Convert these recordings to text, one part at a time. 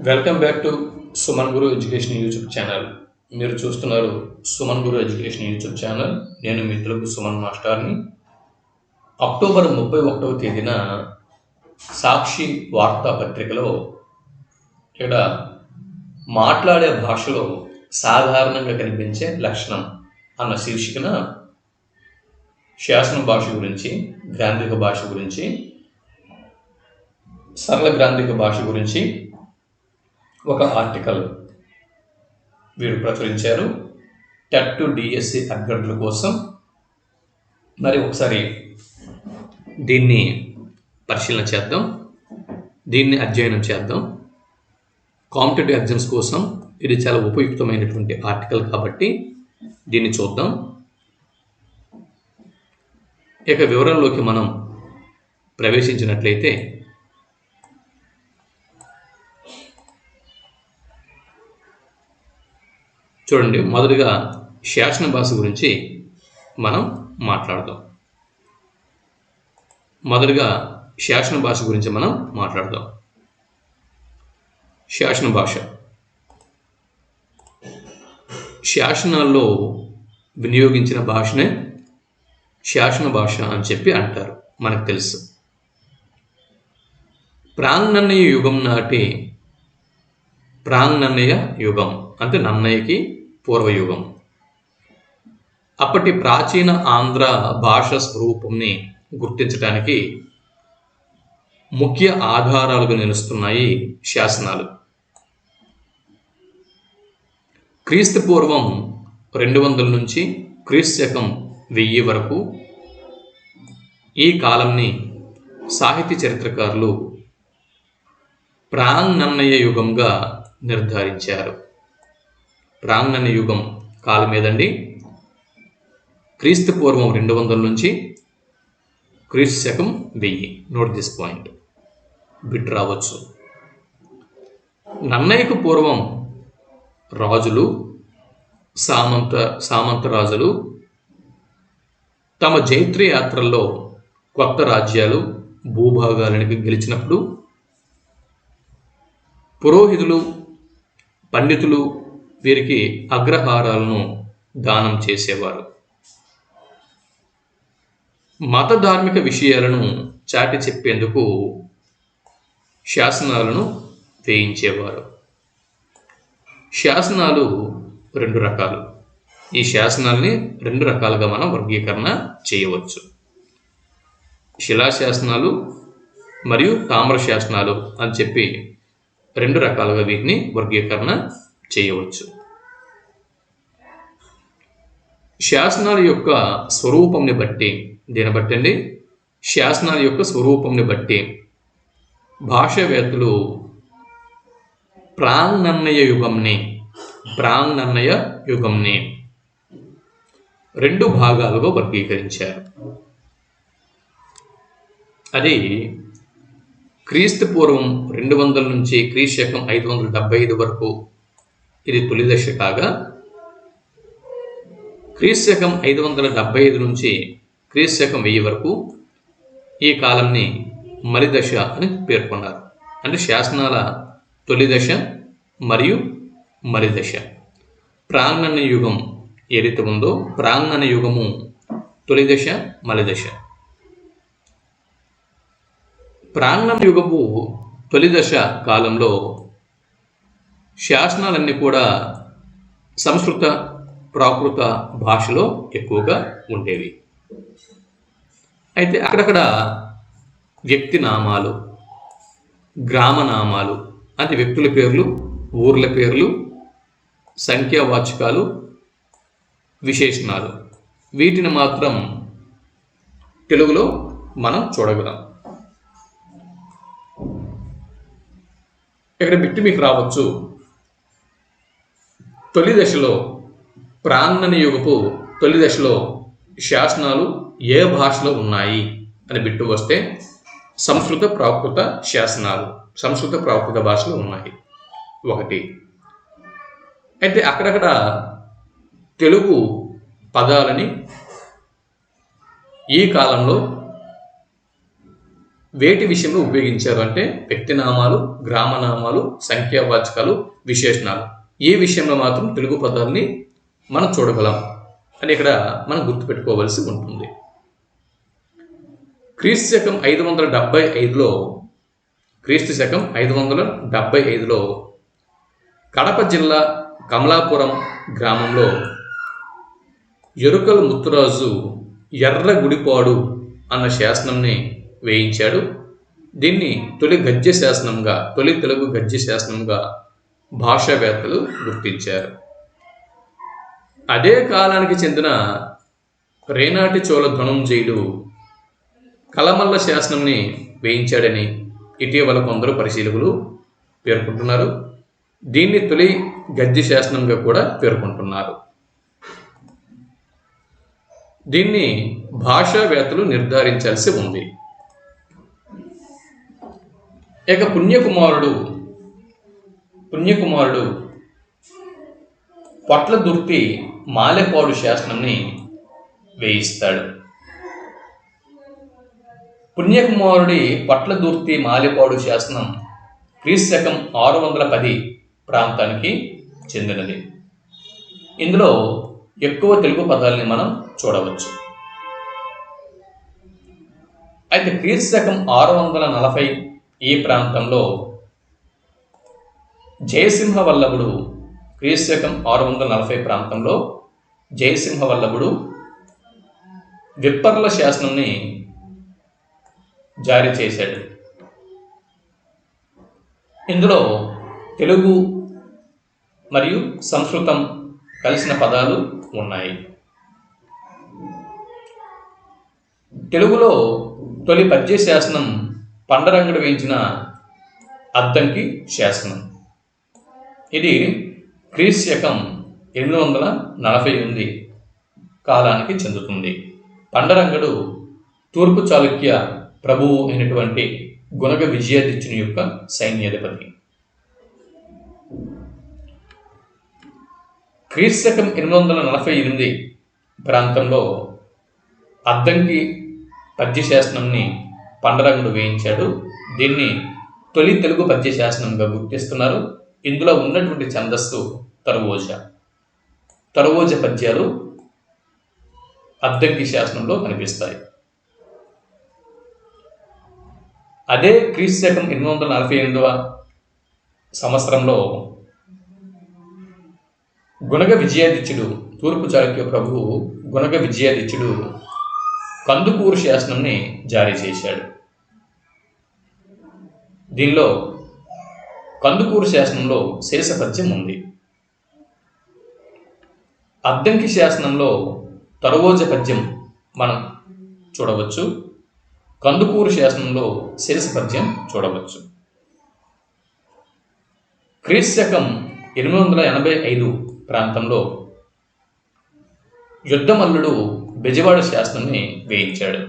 Welcome back to Suman Guru education YouTube channel. మీరు చూస్తున్నారు సుమన్ గురు education YouTube channel. నేను మిత్రులకు సుమన్ మాస్టర్ని. అక్టోబర్ 31వ తేదీన సాక్షి వార్తాపత్రికలో ఇక్కడ మాట్లాడే భాషలో సాధారణంగా కనిపించే లక్షణం అన్న శీర్షికన శాసన భాష గురించి, గ్రాంధిక భాష గురించి, సరళ గ్రాంధిక భాష గురించి ఒక ఆర్టికల్ వీరు ప్రచురించారు. టెట్ టు డిఎస్సి అభ్యర్థుల కోసం. మరి ఒకసారి దీన్ని పరిశీలన చేద్దాం, దీన్ని అధ్యయనం చేద్దాం. కాంపిటేటివ్ ఎగ్జామ్స్ కోసం ఇది చాలా ఉపయుక్తమైనటువంటి ఆర్టికల్ కాబట్టి దీన్ని చూద్దాం. ఇక వివరంలోకి మనం ప్రవేశించినట్లయితే చూడండి, మొదటిగా శాసన భాష గురించి మనం మాట్లాడదాం. శాసన భాష శాసనాల్లో వినియోగించిన భాషనే శాసన భాష అని చెప్పి అంటారు, మనకు తెలుసు. ప్రాంగణ్య యుగం నాటి, ప్రాంగణ్య యుగం అంటే నన్నయ్యకి పూర్వయుగం, అప్పటి ప్రాచీన ఆంధ్ర భాష స్వరూపంని గుర్తించడానికి ముఖ్య ఆధారాలుగా నిలుస్తున్నాయి శాసనాలు. క్రీస్తు పూర్వం 200 నుంచి క్రీస్తు శకం 1000 వరకు ఈ కాలంని సాహితీ చరిత్రకారులు ప్రాంగణ్య యుగంగా నిర్ధారించారు. ప్రాంగణ్య యుగం కాలం ఏదండి? క్రీస్తు పూర్వం 200 నుంచి క్రీస్తు శకం 1000. నోట్ దిస్ పాయింట్, బిట్ రావచ్చు. నన్నయ్యకు పూర్వం రాజులు, సామంత రాజులు తమ జైత్ర యాత్రల్లో కొత్త రాజ్యాలు, భూభాగాలను గెలిచినప్పుడు పురోహితులు, పండితులు వీరికి అగ్రహారాలను దానం చేసేవారు. మత ధార్మిక విషయాలను చాటి చెప్పేందుకు శాసనాలను వేయించేవారు. శాసనాలు 2 రకాలు. ఈ శాసనాలని 2 రకాలుగా మనం వర్గీకరణ చేయవచ్చు. శిలాశాసనాలు మరియు తామ్ర శాసనాలు అని చెప్పి 2 రకాలుగా వీటిని వర్గీకరణ చేయవచ్చు. శాసనాల యొక్క స్వరూపంని బట్టి, శాసనాల యొక్క స్వరూపంని బట్టి భాషావేత్తలు ప్రాంగణ్య యుగంని 2 భాగాలుగా వర్గీకరించారు. అది క్రీస్తు పూర్వం 200 నుంచి క్రీస్తు శకం 575 వరకు ఇది తొలి దశ కాగా, క్రీస్తు శకం 575 నుంచి క్రీస్తు శకం 1000 వరకు ఈ కాలంని మలి దశ అని పేర్కొన్నారు. అంటే శాసనాల తొలి దశ మరియు మలి దశ. ప్రాంగణ్య యుగం ఏదైతే ఉందో, ప్రాంగణ్య యుగము తొలి దశ, మలి దశ. ప్రాంగణ్య యుగము తొలి దశ కాలంలో శాసనాలన్నీ కూడా సంస్కృత, ప్రాకృత భాషలో ఎక్కువగా ఉండేవి. అయితే అక్కడక్కడ వ్యక్తి నామాలు, గ్రామనామాలు అంటే వ్యక్తుల పేర్లు, ఊర్ల పేర్లు, సంఖ్యావాచకాలు, విశేషణాలు, వీటిని మాత్రం తెలుగులో మనం చూడగలం. ఇక్కడ బిట్టు మీకు రావచ్చు. తొలి దశలో, ప్రాంగణ్య యుగపు తొలి దశలో శాసనాలు ఏ భాషలో ఉన్నాయి అని బిట్టు వస్తే సంస్కృత, ప్రాకృత శాసనాలు సంస్కృత, ప్రాకృత భాషలో ఉన్నాయి 1. అయితే అక్కడక్కడ తెలుగు పదాలని ఈ కాలంలో వేటి విషయంలో ఉపయోగించారు అంటే వ్యక్తినామాలు, గ్రామనామాలు, సంఖ్యావాచకాలు, విశేషణాలు. ఏ విషయంలో మాత్రం తెలుగు పదాలని మనం చూడగలం అని ఇక్కడ మనం గుర్తుపెట్టుకోవాల్సి ఉంటుంది. క్రీస్తు శకం 575లో కడప జిల్లా కమలాపురం గ్రామంలో ఎరుకల ముత్తురాజు ఎర్రగుడిపాడు అన్న శాసనంని వేయించాడు. దీన్ని తొలి తెలుగు గద్య శాసనంగా భాషావేత్తలు గుర్తించారు. అదే కాలానికి చెందిన రేనాటి చోళ ధనుంజయుడు కలమల్ల శాసనంని వేయించాడని ఇటీవల కొందరు పరిశీలకులు పేర్కొంటున్నారు. దీన్ని తొలి గద్య శాసనంగా కూడా పేర్కొంటున్నారు. దీన్ని భాషావేత్తలు నిర్ధారించాల్సి ఉంది. ఇక పుణ్యకుమారుడు పొట్లదుర్తి మాలెపాడు శాసనంని వేయిస్తాడు. పుణ్యకుమారుడి పొట్లదుర్తి మాలెపాడు శాసనం క్రీస్తు శకం 610 ప్రాంతానికి చెందినది. ఇందులో ఎక్కువ తెలుగు పదాలని మనం చూడవచ్చు. అయితే క్రీస్తు శకం 640 ఈ ప్రాంతంలో జయసింహవల్లభుడు క్రీస్తు శకం 640 ప్రాంతంలో జయసింహవల్లభుడు విప్పర్ల శాసనంని జారీ చేశాడు. ఇందులో తెలుగు మరియు సంస్కృతం కలిసిన పదాలు ఉన్నాయి. తెలుగులో తొలి పద్య శాసనం పండరంగడు వేయించిన అద్దంకి శాసనం. ఇది క్రీస్తు శకం 848 కాలానికి చెందుతుంది. పండరంగడు తూర్పు చాళుక్య ప్రభువు అయినటువంటి గుణగ విజయాదిత్యుని యొక్క సైన్యాధిపతి. క్రీస్తు శకం 848 ప్రాంతంలో అద్దంకి పద్యశాసనంని పండరంగుడు వేయించాడు. దీన్ని తొలి తెలుగు పద్యశాసనంగా గుర్తిస్తున్నారు. ఇందులో ఉన్నటువంటి ఛందస్సు తరువోజ పద్యాలు అద్దంకి శాసనంలో కనిపిస్తాయి. అదే క్రీస్తు శకం 848 సంవత్సరంలో గుణగ విజయాదిత్యుడు తూర్పు చాళుక్య ప్రభువు గుణగ విజయాదిత్యుడు కందుకూరు శాసనంని జారీ చేశాడు. దీనిలో కందుకూరు శాసనంలో శేషపద్యం ఉంది. అద్దంకి శాసనంలో తరువోజ పద్యం మనం చూడవచ్చు. కందుకూరు శాసనంలో శేషపద్యం చూడవచ్చు. క్రీస్తు శకం 885 ప్రాంతంలో యుద్ధమల్లుడు బెజవాడ శాసనాన్ని వేయించాడు.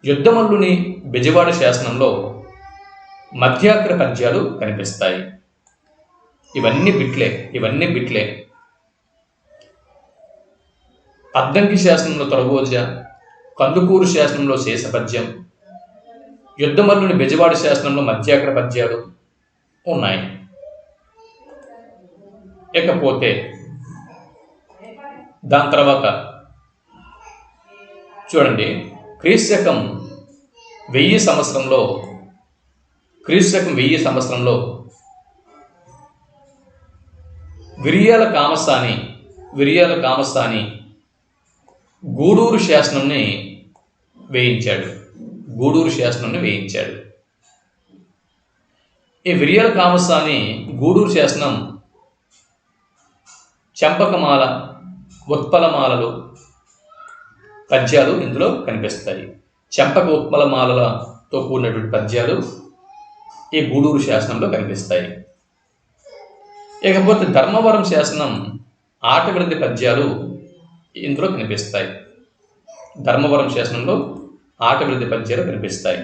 యుద్ధమల్లుని బెజవాడ శాసనంలో మధ్యాగ్ర పద్యాలు కనిపిస్తాయి. ఇవన్నీ బిట్లే. అద్దంకి శాసనంలో తొరగోజ, కందుకూరు శాసనంలో శేషపద్యం, యుద్ధమల్లుని బెజవాడ శాసనంలో మధ్యాగ్ర పద్యాలు ఉన్నాయి. ఇకపోతే దాని తర్వాత చూడండి, క్రీస్తు శకం 1000 సంవత్సరంలో విరియాల కామస్థాని గూడూరు శాసనాన్ని వేయించాడు. ఈ విరియాల కామస్థాని గూడూరు శాసనం చంపకమాల, ఉత్పలమాలలు పద్యాలు ఇందులో కనిపిస్తాయి. చంపక ఉత్పలమాలతో కూడినటువంటి పద్యాలు ఈ గూడూరు శాసనంలో కనిపిస్తాయి. ఇకపోతే ధర్మవరం శాసనం ఆటవిడది పద్యాలు ఇందులో కనిపిస్తాయి. ధర్మవరం శాసనంలో ఆటవిడది పద్యాలు కనిపిస్తాయి.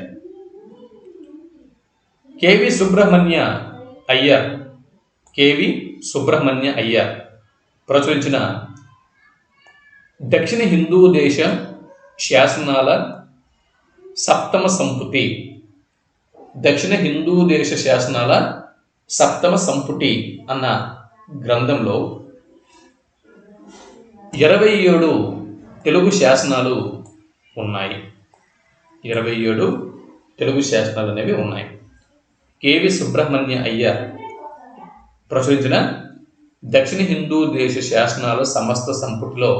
కేవి సుబ్రహ్మణ్య అయ్యర్ ప్రచురించిన దక్షిణ హిందూ దేశ శాసనాల సప్తమ సంపుటి, దక్షిణ హిందూ దేశ శాసనాల సప్తమ సంపుటి అన్న గ్రంథంలో 27 తెలుగు శాసనాలు ఉన్నాయి. 27 తెలుగు శాసనాలు అనేవి ఉన్నాయి. కేవి సుబ్రహ్మణ్య అయ్యర్ ప్రచురించిన దక్షిణ హిందూ దేశ శాసనాల సమస్త సంపుటిలో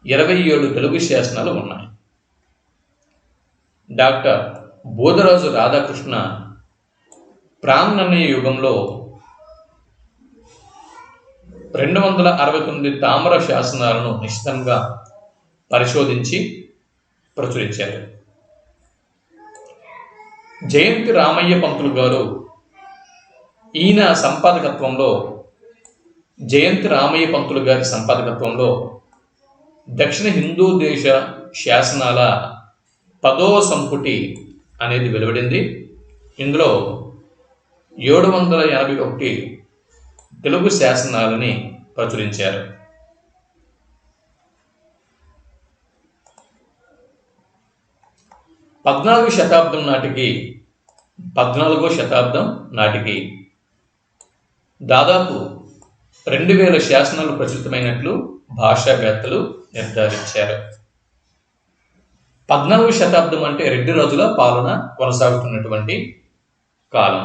27 తెలుగు శాసనాలు ఉన్నాయి. డాక్టర్ బోధరాజు రాధాకృష్ణ ప్రాంగణనీయ యుగంలో 269 తామ్ర శాసనాలను నిశితంగా పరిశోధించి ప్రచురించారు. జయంతి రామయ్య పంతులు గారు ఈయన సంపాదకత్వంలో, జయంతి రామయ్య పంతులు గారి సంపాదకత్వంలో దక్షిణ హిందూ దేశ శాసనాల 10వ సంపుటి అనేది వెలువడింది. ఇందులో 781 తెలుగు శాసనాలని ప్రచురించారు. 14వ శతాబ్దం నాటికి, 14వ శతాబ్దం నాటికి దాదాపు 2000 శాసనాలు ప్రచురితమైనట్లు భాషావేత్తలు నిర్ధారించారు. 14వ శతాబ్దం అంటే రెడ్డి రాజుల పాలన కొనసాగుతున్నటువంటి కాలం.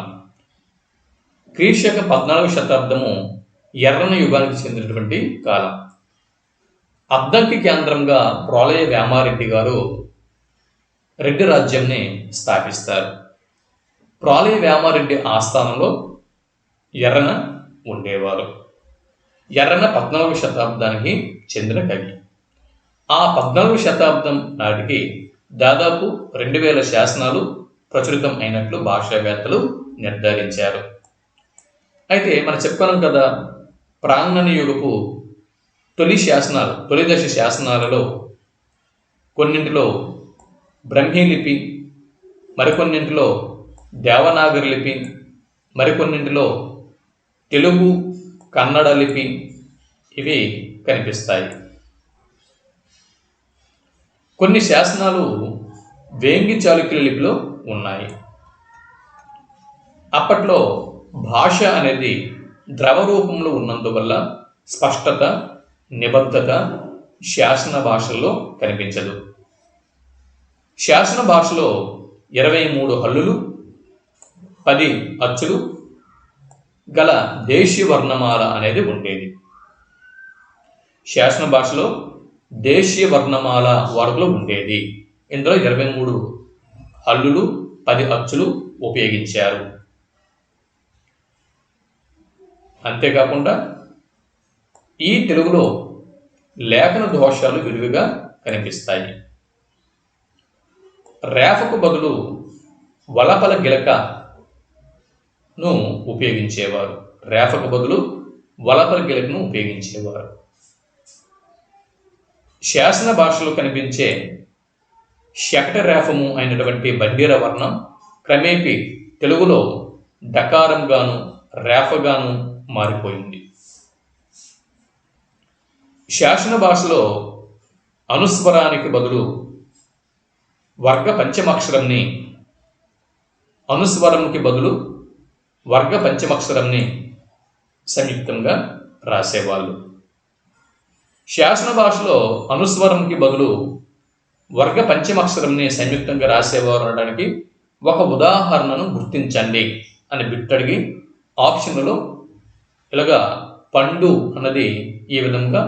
క్రీశక 14వ శతాబ్దము ఎర్రన యుగానికి చెందినటువంటి కాలం. అద్దంకి కేంద్రంగా ప్రోలయ వేమారెడ్డి గారు రెడ్డి రాజ్యంని స్థాపిస్తారు. ప్రోలయ వేమారెడ్డి ఆస్థానంలో ఎర్రన ఉండేవారు. ఎర్రన 14వ శతాబ్దానికి చెందిన కవి. ఆ 14వ శతాబ్దం నాటికి దాదాపు 2000 శాసనాలు ప్రచురితం అయినట్లు భాషావేత్తలు నిర్ధారించారు. అయితే మనం చెప్పుకున్నాం కదా, ప్రాంగణనీయ యుగపు తొలి శాసనాలు, తొలి దశ శాసనాలలో కొన్నింటిలో బ్రహ్మీ లిపి, మరికొన్నింటిలో దేవనాగరి లిపి, మరికొన్నింటిలో తెలుగు కన్నడ లిపి ఇవి కనిపిస్తాయి. కొన్ని శాసనాలు వేంగి చాళుక్యుల లిపిలో ఉన్నాయి. అప్పట్లో భాష అనేది ద్రవ రూపంలో ఉన్నందువల్ల స్పష్టత, నిబద్ధత శాసన భాషల్లో కనిపించదు. శాసన భాషలో 23 హల్లులు, 10 అచ్చులు గల దేశీయ వర్ణమాల అనేది ఉండేది. శాసన భాషలో దేశీయ వర్ణమాల వాడుకలో ఉండేది. ఇందులో 23 హల్లులు, 10 అచ్చులు ఉపయోగించారు. అంతేకాకుండా ఈ తెలుగులో లేఖన దోషాలు విరివిగా కనిపిస్తాయి. రేఫకు బదులు వలపల గిలకను ఉపయోగించేవారు. రేఫకు బదులు వలపల గిలకను ఉపయోగించేవారు. శాసన భాషలో కనిపించే శకట రేఫము అయినటువంటి బండిర వర్ణం క్రమేపీ తెలుగులో డకారంగాను రేఫగాను మారిపోయింది. శాసన భాషలో అనుస్వరానికి బదులు వర్గ పంచమక్షరంని, అనుస్వరంకి బదులు వర్గ పంచమక్షరంని సంయుక్తంగా రాసేవాళ్ళు. శాసన భాషలో అనుస్వరంకి బదులు వర్గ పంచమక్షరంని సంయుక్తంగా రాసేవారు అనడానికి ఒక ఉదాహరణను గుర్తించండి అని బిట్టడిగి ఆప్షన్లలో ఇలాగా పండు అన్నది ఈ విధంగా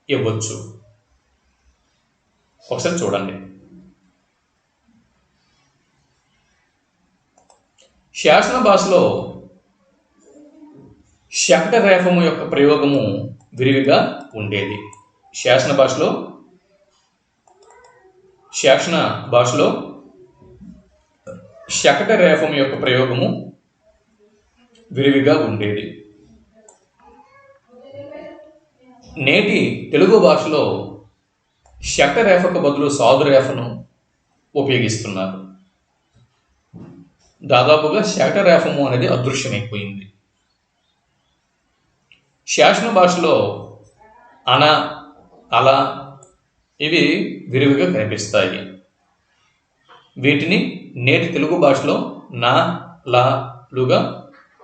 ఇవ్వచ్చు. ఒకసారి చూడండి. శాసన భాషలో శకట రేఫము యొక్క ప్రయోగము విరివిగా ఉండేది. శాసన భాషలో శకట రేఫము యొక్క ప్రయోగము విరివిగా ఉండేది. నేటి తెలుగు భాషలో శకట రేఫకు బదులు సాధు రేఫను ఉపయోగిస్తున్నారు. దాదాపుగా శకట రేఫము అనేది అదృశ్యమైపోయింది. శాసన భాషలో అన, అల ఇవి విరివిగా కనిపిస్తాయి. వీటిని నేటి తెలుగు భాషలో నా, లా, లుగా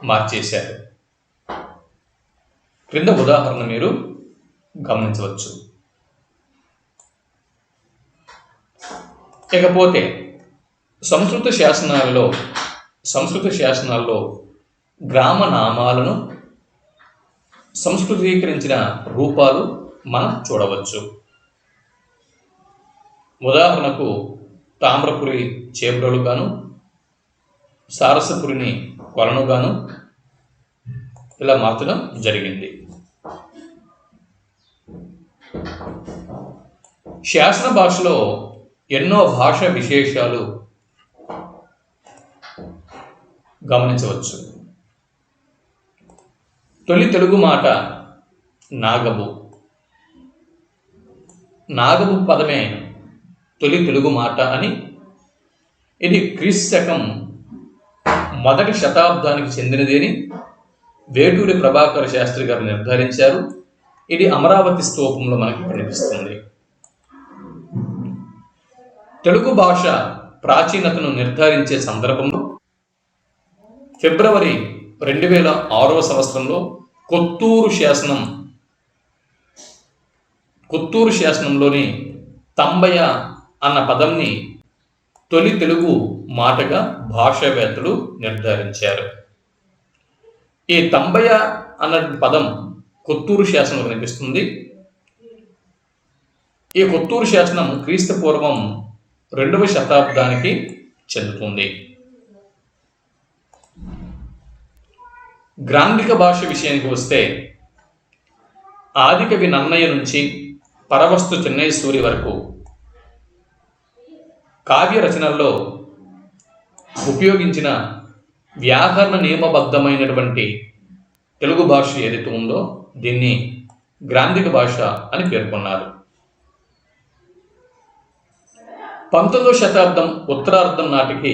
మార్చేశారు. క్రింద ఉదాహరణ మీరు గమనించవచ్చు. ఇకపోతే సంస్కృత శాసనాలలో గ్రామ నామాలను సంస్కృతీకరించిన రూపాలు మనం చూడవచ్చు. ఉదాహరణకు తామ్రపురి చేబ్రోలుగాను, సారసపురిని కొలనుగాను ఇలా మార్చడం జరిగింది. శాసన భాషలో ఎన్నో భాషా విశేషాలు గమనించవచ్చు. తొలి తెలుగు మాట నాగబు. నాగబు పదమే తొలి తెలుగు మాట అని, ఇది క్రీస్తు శకం 1వ శతాబ్దానికి చెందినది అని వేటూరి ప్రభాకర శాస్త్రి గారు నిర్ధారించారు. ఇది అమరావతి స్తూపంలో మనకి కనిపిస్తుంది. తెలుగు భాష ప్రాచీనతను నిర్ధారించే సందర్భంలో ఫిబ్రవరి 2006వ సంవత్సరంలో కొత్తూరు శాసనంలోని తంబయ అన్న పదంని తొలి తెలుగు మాటగా భాషావేత్తలు నిర్ధారించారు. ఈ తంబయ అన్న పదం కొత్తూరు శాసనం కనిపిస్తుంది. ఈ కొత్తూరు శాసనం క్రీస్తు పూర్వం 2వ శతాబ్దానికి చెందుతుంది. గ్రాంధిక భాష విషయానికి వస్తే ఆదికవి నన్నయ్య నుంచి పరవస్తు చెన్నై సూరి వరకు కావ్య రచనల్లో ఉపయోగించిన వ్యాకరణ నియమబద్ధమైనటువంటి తెలుగు భాష ఏదైతే ఉందో దీన్ని గ్రాంధిక భాష అని పేర్కొన్నారు. 19వ శతాబ్దం ఉత్తరార్ధం నాటికి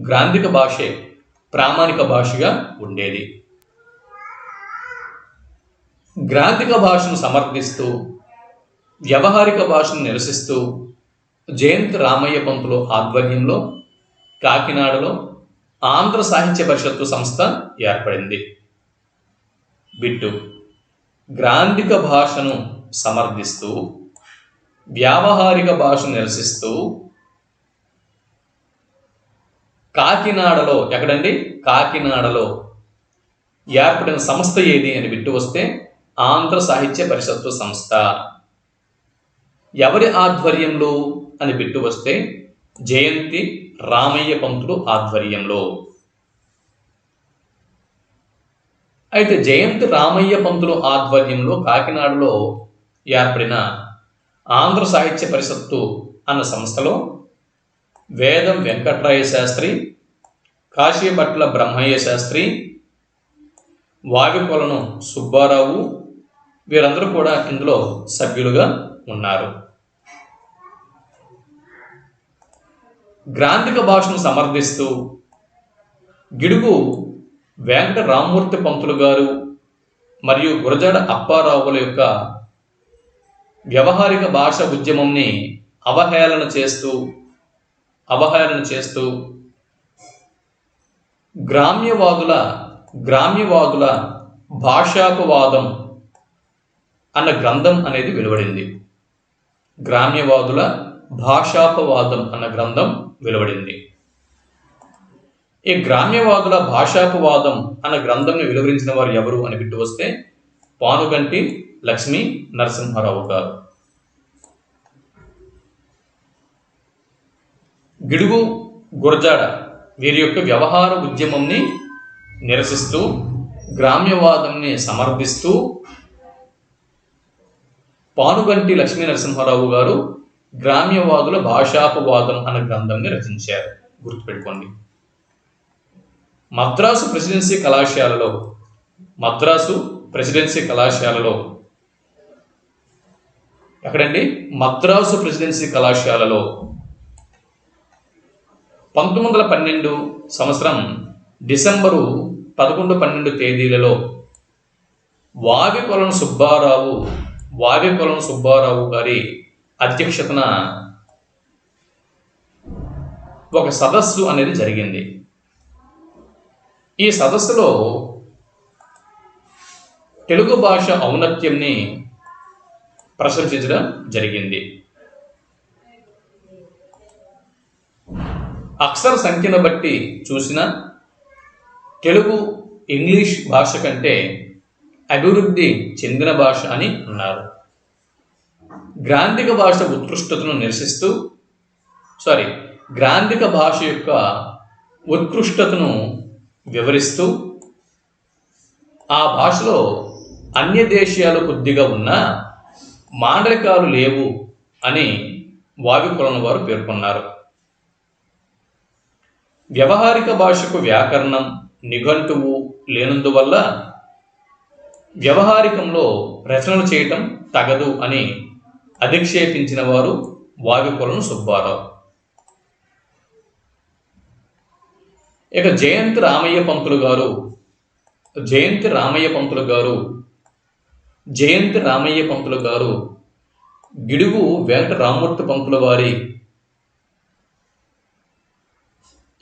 గ్రాంధిక భాషే ప్రామాణిక భాషగా ఉండేది. గ్రాంధిక భాషను సమర్థిస్తూ వ్యవహారిక భాషను నిరసిస్తూ జయంత్ రామయ్య పంతులు ఆధ్వర్యంలో కాకినాడలో ఆంధ్ర సాహిత్య పరిషత్తు సంస్థ ఏర్పడింది. బిట్టు గ్రాంధిక భాషను సమర్థిస్తూ వ్యావహారిక భాషను నిరసిస్తూ కాకినాడలో, ఎక్కడండి? కాకినాడలో ఏర్పడిన సంస్థ ఏది అని బిట్టు వస్తే ఆంధ్ర సాహిత్య పరిషత్తు సంస్థ. ఎవరి ఆధ్వర్యంలో అని బిట్టు వస్తే జయంతి రామయ్య పంతులు ఆధ్వర్యంలో. అయితే జయంతి రామయ్య పంతులు ఆధ్వర్యంలో కాకినాడలో ఏర్పడిన ఆంధ్ర సాహిత్య పరిషత్తు అన్న సంస్థలో వేదం వెంకట్రాయ శాస్త్రి, కాశీభట్ల బ్రహ్మయ్య శాస్త్రి, వావికొలను సుబ్బారావు వీరందరూ కూడా ఇందులో సభ్యులుగా ఉన్నారు. గ్రాంధిక భాషను సమర్థిస్తూ గిడుగు వెంకట రామ్మూర్తి పంతులు గారు మరియు గురజాడ అప్పారావుల యొక్క వ్యవహారిక భాష ఉద్యమంని అవహేళన చేస్తూ గ్రామ్యవాదుల భాషాపవాదం అన్న గ్రంథం అనేది వెలువడింది. గ్రామ్యవాదుల భాషాపవాదం అన్న గ్రంథం వెలువడింది. ఈ గ్రామ్యవాదుల భాషాపవాదం అన్న గ్రంథంని వెలువరించిన వారు ఎవరు అని బిట్టు వస్తే పానుగంటి లక్ష్మీ నరసింహారావు గారు. గిడుగు గురజాడ వీరి యొక్క వ్యవహార ఉద్యమంని నిరసిస్తూ గ్రామ్యవాదంని సమర్థిస్తూ పానుగంటి లక్ష్మీ నరసింహారావు గారు గ్రామ్యవాదుల భాషాపవాదం అనే గ్రంథాన్ని రచించారు. గుర్తుపెట్టుకోండి. మద్రాసు ప్రెసిడెన్సీ కళాశాలలో ఎక్కడండి? మద్రాసు ప్రెసిడెన్సీ కళాశాలలో 1912 సంవత్సరం డిసెంబరు 11-12 తేదీలలో వావికొలను సుబ్బారావు, గారి అధ్యక్షతన ఒక సదస్సు అనేది జరిగింది. ఈ సదస్సులో తెలుగు భాష ఔన్నత్యంని ప్రశంసించడం జరిగింది. అక్షర సంఖ్యను బట్టి చూసిన తెలుగు ఇంగ్లీష్ భాష కంటే అభివృద్ధి చెందిన భాష అని అన్నారు. గ్రాంధిక భాష ఉత్కృష్టతను నిరసిస్తూ గ్రాంధిక భాష యొక్క ఉత్కృష్టతను వివరిస్తూ ఆ భాషలో అన్య దేశీయాలు కొద్దిగా ఉన్నా మాండలికాలు లేవు అని వావికులను వారు పేర్కొన్నారు. వ్యవహారిక భాషకు వ్యాకరణం, నిఘంటువు లేనందువల్ల వ్యవహారికంలో రచనలు చేయటం తగదు అని అధిక్షేపించిన వారు వావికులను సుబ్బారావు. ఇక జయంతి రామయ్య పంతులు గారు గిడుగు వెంకట రామ్మూర్తి పంతుల వారి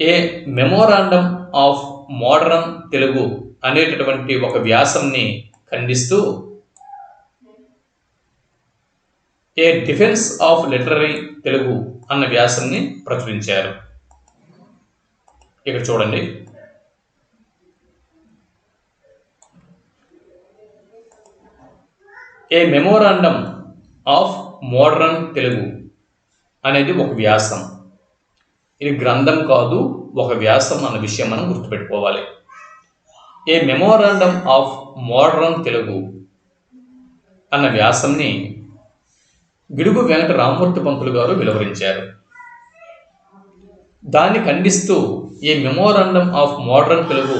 ఏ మెమోరాండం ఆఫ్ మోడరన్ తెలుగు అనేటటువంటి ఒక వ్యాసంని ఖండిస్తూ ఏ డిఫెన్స్ ఆఫ్ లిటరరీ తెలుగు అన్న వ్యాసంని ప్రచురించారు. ఇక్కడ చూడండి, ఏ మెమోరాండం ఆఫ్ మోడరన్ తెలుగు అనేది ఒక వ్యాసం. ఇది గ్రంథం కాదు, ఒక వ్యాసం అన్న విషయం మనం గుర్తుపెట్టుకోవాలి. ఏ మెమోరాండం ఆఫ్ మోడరన్ తెలుగు అన్న వ్యాసంని గిడుగు వెంకట రామ్మూర్తి పంతులు గారు వెలువరించారు. దాన్ని ఖండిస్తూ ఏ మెమోరాండం ఆఫ్ మోడరన్ తెలుగు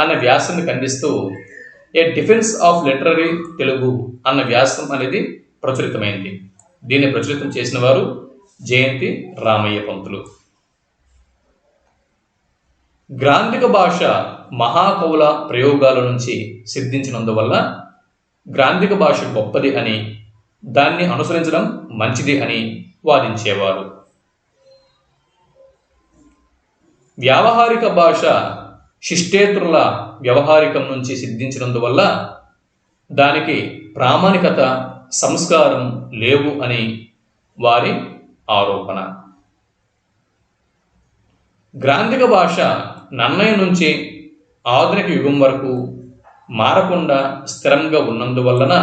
అన్న వ్యాసాన్ని ఖండిస్తూ ఏ డిఫెన్స్ ఆఫ్ లిటరరీ తెలుగు అన్న వ్యాసం అనేది ప్రచురితమైంది. దీన్ని ప్రచురితం చేసిన వారు జయంతి రామయ్య పంతులు. గ్రాంధిక భాష మహాకవుల ప్రయోగాల నుంచి సిద్ధించినందువల్ల గ్రాంధిక భాష గొప్పది అని, దాన్ని అనుసరించడం మంచిది అని వాదించేవారు. వ్యావహారిక భాష శిష్టేతరుల వ్యవహారికం నుంచి సిద్ధించినందువల్ల దానికి ప్రామాణికత, సంస్కారం లేవు అని వారి ఆరోపణ. గ్రాంధిక భాష నన్నయ నుంచి ఆధునిక యుగం వరకు మారకుండా స్థిరంగా ఉన్నందువలన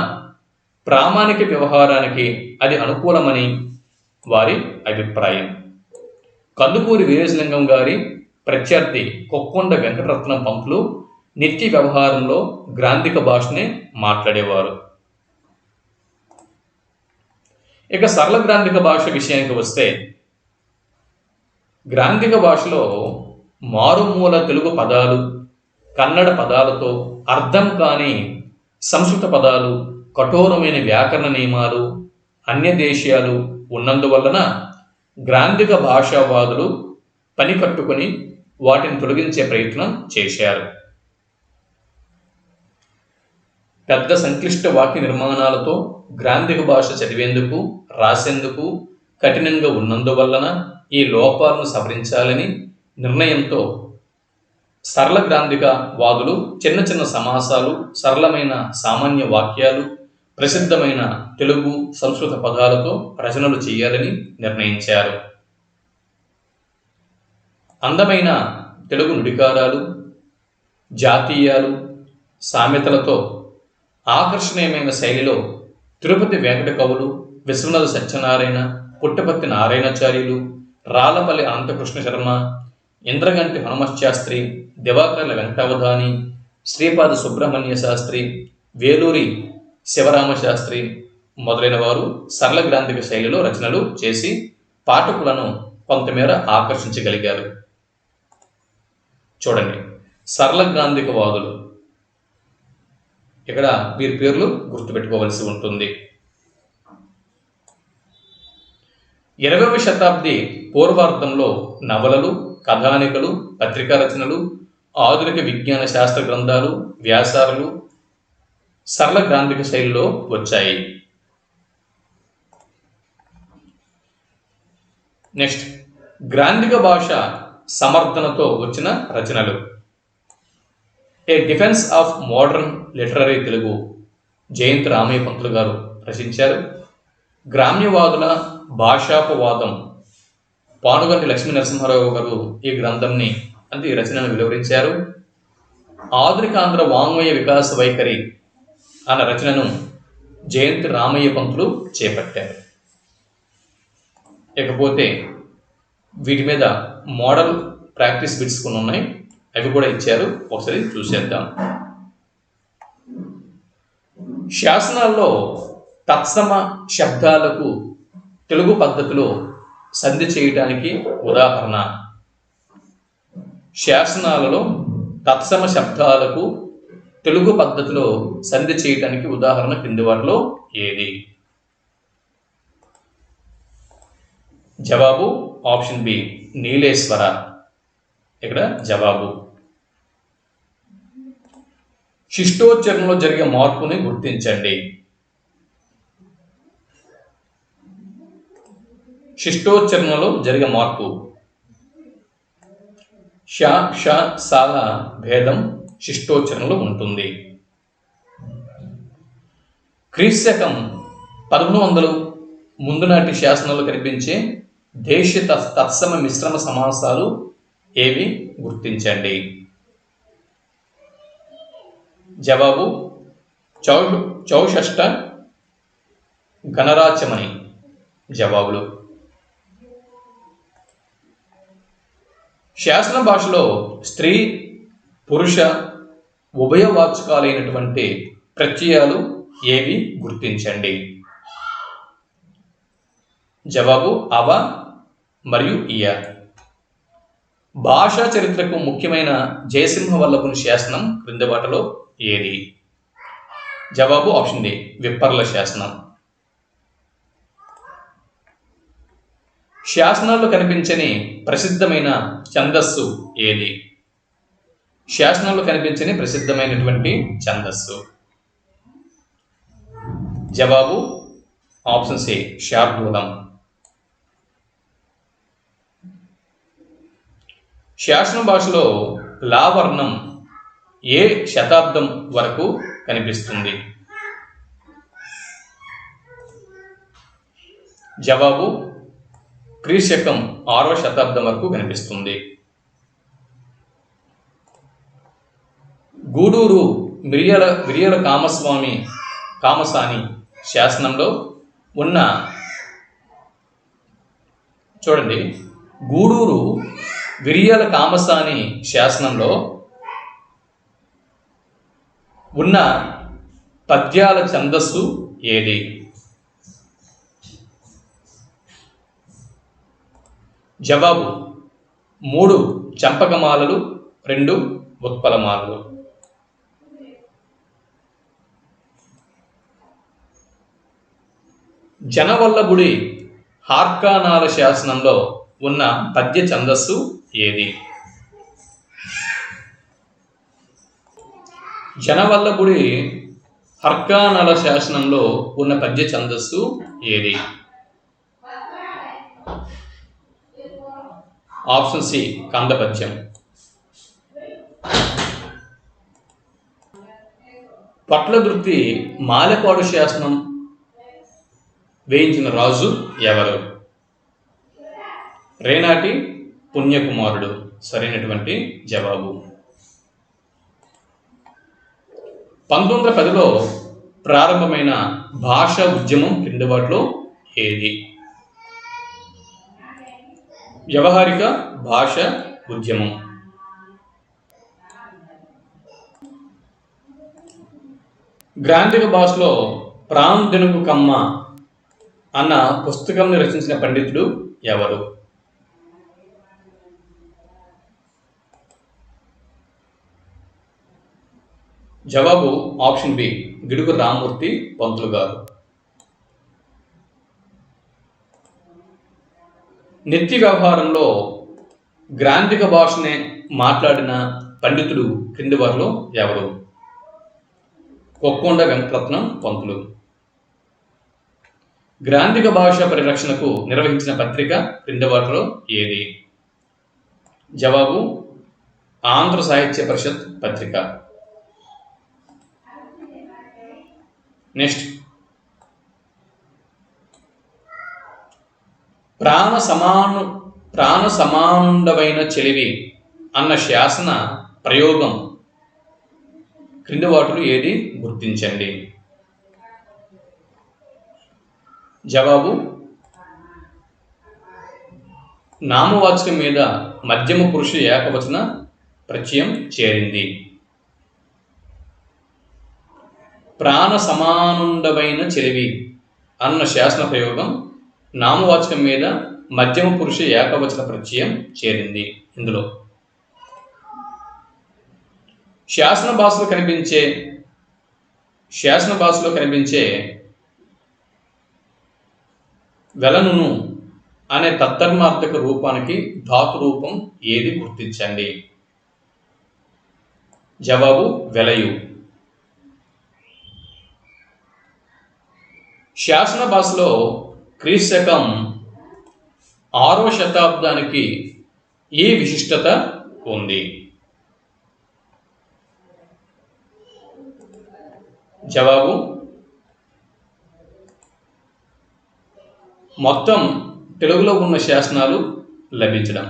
ప్రామాణిక వ్యవహారానికి అది అనుకూలమని వారి అభిప్రాయం. కందుకూరి వీరేశలింగం గారి ప్రత్యర్థి కొక్కొండ వెంకటరత్నం పంతులు నిత్య వ్యవహారంలో గ్రాంధిక భాషనే మాట్లాడేవారు. ఇక సరళ గ్రాంధిక భాష విషయానికి వస్తే, గ్రాంధిక భాషలో మారుమూల తెలుగు పదాలు, కన్నడ పదాలతో అర్థం కాని సంస్కృత పదాలు, కఠోరమైన వ్యాకరణ నియమాలు, అన్య దేశీయాలు ఉన్నందువలన గ్రాంధిక భాషావాదులు పని కట్టుకొని వాటిని తొలగించే ప్రయత్నం చేశారు. పెద్ద సంక్లిష్ట వాక్య నిర్మాణాలతో గ్రాంధిక భాష చదివేందుకు, రాసేందుకు కఠినంగా ఉన్నందువలన ఈ లోపాలను సవరించాలని నిర్ణయంతో సరళ గ్రాంధిక వాదులు చిన్న చిన్న సమాసాలు, సరళమైన సామాన్య వాక్యాలు, ప్రసిద్ధమైన తెలుగు సంస్కృత పదాలతో రచనలు చేయాలని నిర్ణయించారు. అందమైన తెలుగు నుడికారాలు, జాతీయాలు, సామెతలతో ఆకర్షణీయమైన శైలిలో తిరుపతి వెంకట కవులు, విశ్వనాథ సత్యనారాయణ, పుట్టపర్తి నారాయణాచార్యులు, రాళ్లపల్లి అనంతకృష్ణ శర్మ, ఇంద్రగంటి హనుమశాస్త్రి, దివాకర్ల వెంకటావధాని, శ్రీపాద సుబ్రహ్మణ్య శాస్త్రి, వేలూరి శివరామశాస్త్రి మొదలైన వారు సరళ గ్రాంధిక శైలిలో రచనలు చేసి పాఠకులను కొంతమేర ఆకర్షించగలిగారు. చూడండి, సరళ గ్రాంధిక వాదులు, ఇక్కడ వీరి పేర్లు గుర్తుపెట్టుకోవలసి ఉంటుంది. 20వ శతాబ్ది పూర్వార్ధంలో నవలలు, కథానికలు, పత్రికా రచనలు, ఆధునిక విజ్ఞాన శాస్త్ర గ్రంథాలు, వ్యాసాలు సరళ గ్రాంధిక శైలిలో వచ్చాయి. నెక్స్ట్, గ్రాంధిక భాష సమర్థనతో వచ్చిన రచనలు. A defence of modern literary Telugu Jayanti Ramayya Pantulu garu రచించారు. గ్రామ్యవాదుల భాషాపవాదం పానుగంటి లక్ష్మీ నరసింహారావు గారు ఈ గ్రంథంని ఈ రచనను వివరించారు. ఆధునిక ఆంధ్ర వాంగ్మయ వికాస వైఖరి అన్న రచనను జయంతి రామయ్య పంతులు చేపట్టారు. ఇకపోతే వీటి మీద మోడల్ ప్రాక్టీస్ బిట్స్ కొన్ని ఉన్నాయి, అవి కూడా ఇచ్చారు, ఒకసారి చూసేద్దాం. శాసనాల్లో తత్సమ శబ్దాలకు తెలుగు పద్ధతిలో సంధి చేయటానికి ఉదాహరణ. శాసనాలలో తత్సమ శబ్దాలకు తెలుగు పద్ధతిలో సంధి చేయటానికి ఉదాహరణ కింది వాటిలో ఏది? జవాబు ఆప్షన్ బి నీలేశ్వర. ఇక్కడ జవాబు. శిష్టోచ్చరణలో జరిగే మార్పుని గుర్తించండి. శిష్టోచ్చరణలో జరిగే మార్పు. ష ష సాల భేదం శిష్టోచ్చరణలో ఉంటుంది. క్రీస్తకం 1100 ముందు నాటి శాసనాల్లో కనిపించే దేశ తత్సమ మిశ్రమ సమాసాలు ఏవి? గుర్తించండి. జవాబు చౌషష్ట గణరాచమని జవాబులు. శాసన భాషలో స్త్రీ పురుష ఉభయవాచకాలైనటువంటి ప్రత్యయాలు ఏవి? గుర్తించండి. జవాబు అవ మరియు ఇయ. భాషా చరిత్రకు ముఖ్యమైన జయసింహ వల్లభుని శాసనం క్రింది వాటిలో ఏది? జవాబు ఆప్షన్ డి విప్పర్ల శాసనం. శాసనాల్లో కనిపించని ప్రసిద్ధమైన ఛందస్సు ఏది? శాసనాల్లో కనిపించని ప్రసిద్ధమైనటువంటి ఛందస్సు. జవాబు ఆప్షన్ సి శార్దూలం. శాసన భాషలో లావర్ణం ఏ శతాబ్దం వరకు కనిపిస్తుంది? జవాబు క్రీశకం 6వ శతాబ్దం వరకు కనిపిస్తుంది. గూడూరు మిరియల కామసాని శాసనంలో ఉన్న చూడండి, గూడూరు విరియల కామసాని శాసనంలో ఉన్న పద్యాల ఛందస్సు ఏది? జవాబు 3 చంపకమాలలు, 2 ఉత్పలమాలలు. జనవల్లభుడి హార్కానాల శాసనంలో ఉన్న పద్య ఛందస్సు ఏది? జనవల్లభుడి హర్కానాల శాసనంలో ఉన్న పద్య ఛందస్సు ఏది? Option C కందపద్యం. పట్లదుర్తి మాలెపాడు శాసనం వేయించిన రాజు ఎవరు? రేనాటి పుణ్యకుమారుడు సరైనటువంటి జవాబు. 1910లో ప్రారంభమైన భాషా ఉద్యమం కింది వాటిలో ఏది? వ్యవహారిక భాష ఉద్యమం. గ్రాంధిక భాషలో ప్రాంతెనుగు కమ్మ అన్న పుస్తకాన్ని రచించిన పండితుడు ఎవరు? జవాబు ఆప్షన్ బి గిడుగు రామ్మూర్తి పంతులు గారు. నిత్య వ్యవహారంలో గ్రాంధిక భాషనే మాట్లాడిన పండితుడు క్రింది వారిలో ఎవరు? కొక్కొండ వెంకటరత్నం పంతులు. గ్రాంధిక భాష పరిరక్షణకు నిర్వహించిన పత్రిక క్రింది వాటిలో ఏది? జవాబు ఆంధ్ర సాహిత్య పరిషత్ పత్రిక. నెక్స్ట్, ప్రాణ సమానుండవైన చెలివి అన్న శాసన ప్రయోగం క్రింది వాటిలో ఏది? గుర్తించండి. జవాబు నామవాచకం మీద మధ్యమ పురుష ఏకవచన ప్రత్యయం చేరింది. ప్రాణ సమానుండవైన చెలివి అన్న శాసన ప్రయోగం నామవాచకం మీద మధ్యమ పురుష ఏకవచన ప్రత్యయం చేరింది. ఇందులో శాసన భాషలో కనిపించే వెలనును అనే తత్తర్మార్థక రూపానికి ధాతు రూపం ఏది? గుర్తించండి. జవాబు వెలయు. శాసన భాషలో క్రీస్తకం 6వ శతాబ్దానికి ఏ విశిష్టత ఉంది? జవాబు మొత్తం తెలుగులో ఉన్న శాసనాలు లభించడం.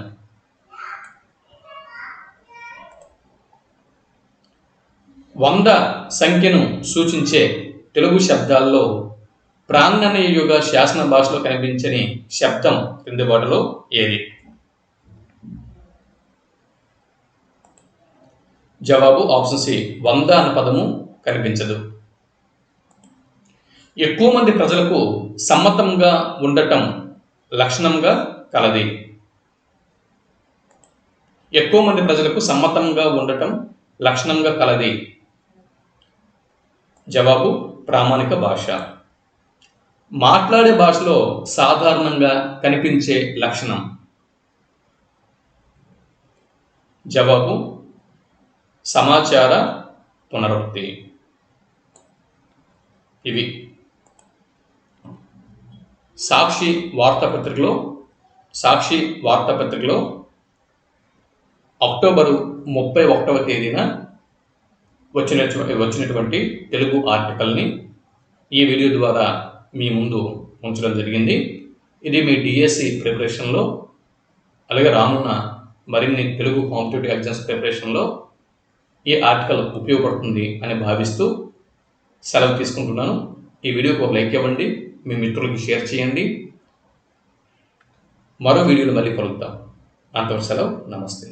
వంద సంఖ్యను సూచించే తెలుగు శబ్దాల్లో ప్రాంగణీయ యుగ శాసన భాషలో కనిపించని శబ్దం క్రింది వాటిలో ఏది? జవాబు ఆప్షన్ సి, 100 అన్న పదము కనిపించదు. ఎక్కువ మంది ప్రజలకు సమ్మతంగా ఉండటం లక్షణంగా కలది. ఎక్కువ మంది ప్రజలకు సమ్మతంగా ఉండటం లక్షణంగా కలది. జవాబు ప్రామాణిక భాష. మాట్లాడే భాషలో సాధారణంగా కనిపించే లక్షణం. జవాబు సమాచార పునరుక్తి. ఇవి సాక్షి వార్తాపత్రికలో అక్టోబరు 31వ తేదీన వచ్చినటువంటి తెలుగు ఆర్టికల్ని ఈ వీడియో ద్వారా మీ ముందు ఉంచడం జరిగింది. ఇది మీ డిఎస్సి ప్రిపరేషన్లో అలాగే రానున్న మరిన్ని తెలుగు కాంపిటేటివ్ ఎగ్జామ్స్ ప్రిపరేషన్లో ఈ ఆర్టికల్ ఉపయోగపడుతుంది అని భావిస్తూ సెలవు తీసుకుంటున్నాను. ఈ వీడియోకి ఒక లైక్ ఇవ్వండి, మీ మిత్రులకి షేర్ చేయండి. మరో వీడియోలో మళ్ళీ కలుద్దాం. అంతవరకు సెలవు. నమస్తే.